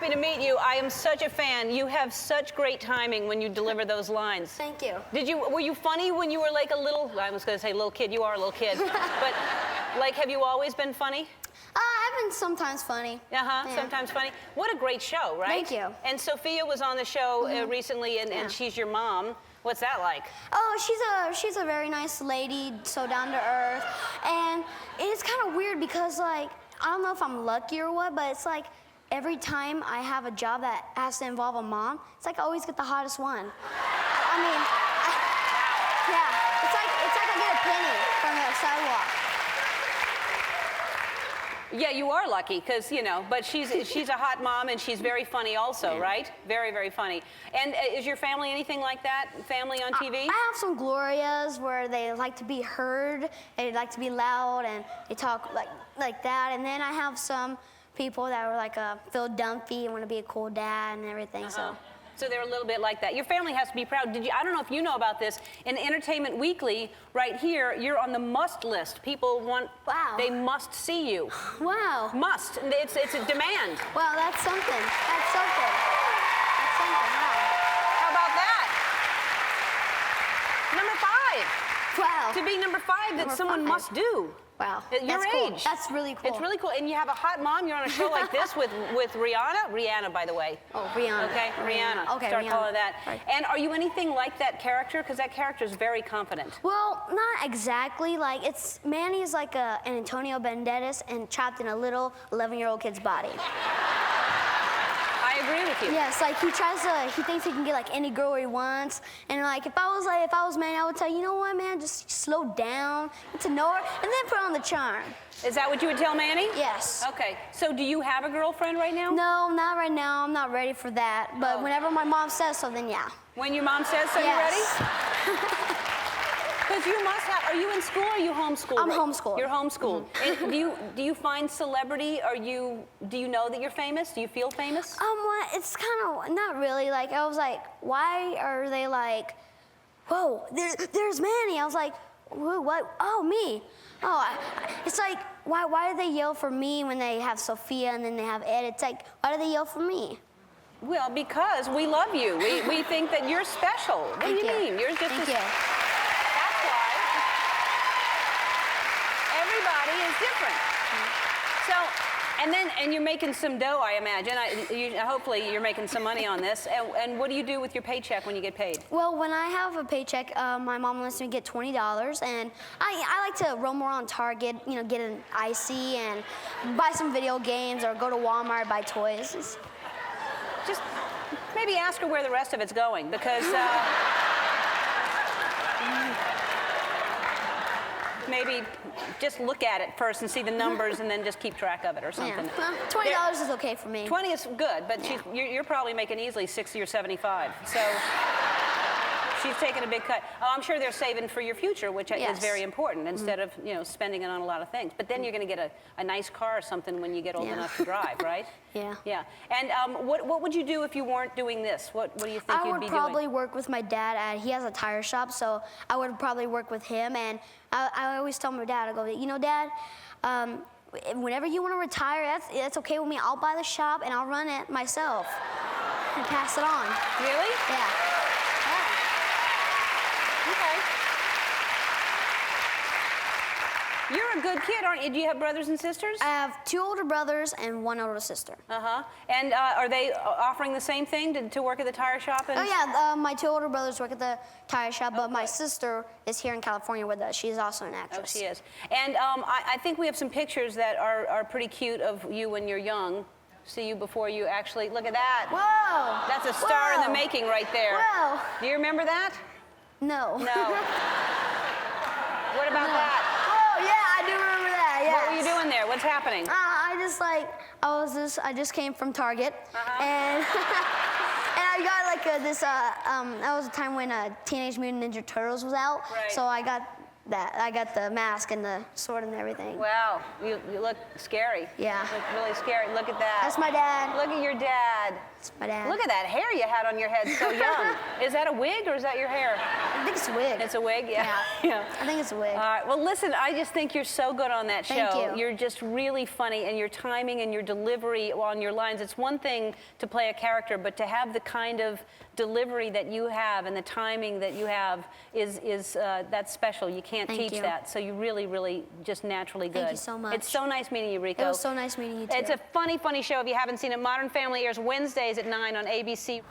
To meet you. I am such a fan. You have such great timing when you deliver those lines. Thank you. Were you funny when you were like a little, I was going to say little kid, you are a little kid, but like have you always been funny? I've been sometimes funny. Yeah. Sometimes funny. What a great show, right? Thank you. And Sophia was on the show recently, and she's your mom. What's that like? Oh, she's a very nice lady, so down to earth. And it's kind of weird because like, I don't know if I'm lucky or what, but it's like, every time I have a job that has to involve a mom, it's like I always get the hottest one. I mean, yeah, it's like I get a penny from the sidewalk. Yeah, you are lucky, because, you know, but she's a hot mom, and she's very funny also, right? Very, very funny. And is your family anything like that? Family on TV? I have some Glorias where they like to be heard, they like to be loud, and they talk like that. And then I have some people that were like Phil Dunphy and want to be a cool dad and everything. So they're a little bit like that. Your family has to be proud. I don't know if you know about this. In Entertainment Weekly, right here, you're on the must list. People want. Wow. They must see you. Wow. Must. It's a demand. Wow, that's something. That's something. That's something. Wow. How about that? Number 5. Wow. To be number 5, that someone must do. Wow. At your cool. age. That's really cool. It's really cool. And you have a hot mom. You're on a show like this with Rihanna. Rihanna, by the way. Oh, Rihanna. Okay, Rihanna. Okay, Start Rihanna. calling that. Right. And are you anything like that character? Because that character is very confident. Well, not exactly. Like, Manny is like an Antonio Banderas and trapped in a little 11-year-old kid's body. I agree with you. Yes, like he thinks he can get like any girl he wants. And like if I was Manny, I would tell you know what, man, just slow down, get to know her, and then put on the charm. Is that what you would tell Manny? Yes. Okay. So do you have a girlfriend right now? No, not right now. I'm not ready for that. But whenever my mom says so, then yeah. When your mom says so, yes. You ready? Because you must have. Are you in school or are you homeschooled? I'm homeschooled. You're homeschooled. And do you find celebrity? Do you know that you're famous? Do you feel famous? Well, it's kind of not really. Like I was like, why are they like, whoa, there's Manny. I was like, what? Oh, me. Oh, it's like why do they yell for me when they have Sophia and then they have Ed? It's like why do they yell for me? Well, because we love you. We think that you're special. What do you mean? You're just Thank you. That's why. Everybody is different. So, and you're making some dough, I imagine. Hopefully you're making some money on this. And what do you do with your paycheck when you get paid? Well, when I have a paycheck, my mom lets me get $20, and I like to roam around Target, you know, get an icy and buy some video games or go to Walmart, buy toys. Just maybe ask her where the rest of it's going, because maybe just look at it first and see the numbers and then just keep track of it or something. Yeah. Well, $20 is okay for me. 20 is good, but you're probably making easily 60 or 75. So she's taking a big cut. Oh, I'm sure they're saving for your future, which is very important, instead of spending it on a lot of things. But then you're going to get a nice car or something when you get old enough to drive, right? Yeah. Yeah. And what would you do if you weren't doing this? What do you think you'd be doing? I would probably work with my dad. He has a tire shop, so I would probably work with him. And I always tell my dad, I go, you know, Dad, whenever you want to retire, that's okay with me. I'll buy the shop and I'll run it myself and pass it on. Really? Yeah. Okay. You're a good kid, aren't you? Do you have brothers and sisters? I have 2 older brothers and 1 older sister. Uh-huh. And are they offering the same thing to work at the tire shop? Oh, yeah. My 2 older brothers work at the tire shop, but my sister is here in California with us. She's also an actress. Oh, she is. And I think we have some pictures that are pretty cute of you when you're young. See you before you actually... Look at that. Whoa! That's a star in the making right there. Whoa! Do you remember that? No. No. What about that? Oh, yeah, I do remember that, yes. What were you doing there? What's happening? I just came from Target, and I got like that was a time when Teenage Mutant Ninja Turtles was out, Right. so I got that. I got the mask and the sword and everything. Wow, you look scary. Yeah. You look really scary. Look at that. That's my dad. Look at your dad. That's my dad. Look at that hair you had on your head so young. Is that a wig or is that your hair? I think it's a wig. It's a wig, yeah. Yeah. I think it's a wig. All right. Well, listen, I just think you're so good on that show. Thank you. You're just really funny, and your timing and your delivery on your lines. It's one thing to play a character, but to have the kind of delivery that you have and the timing that you have is that's special. You can't Thank teach you. that. So you're really, really just naturally good. Thank you so much. It's so nice meeting you, Rico. It was so nice meeting you too. It's a funny, funny show. If you haven't seen it, Modern Family airs Wednesdays at 9 on ABC.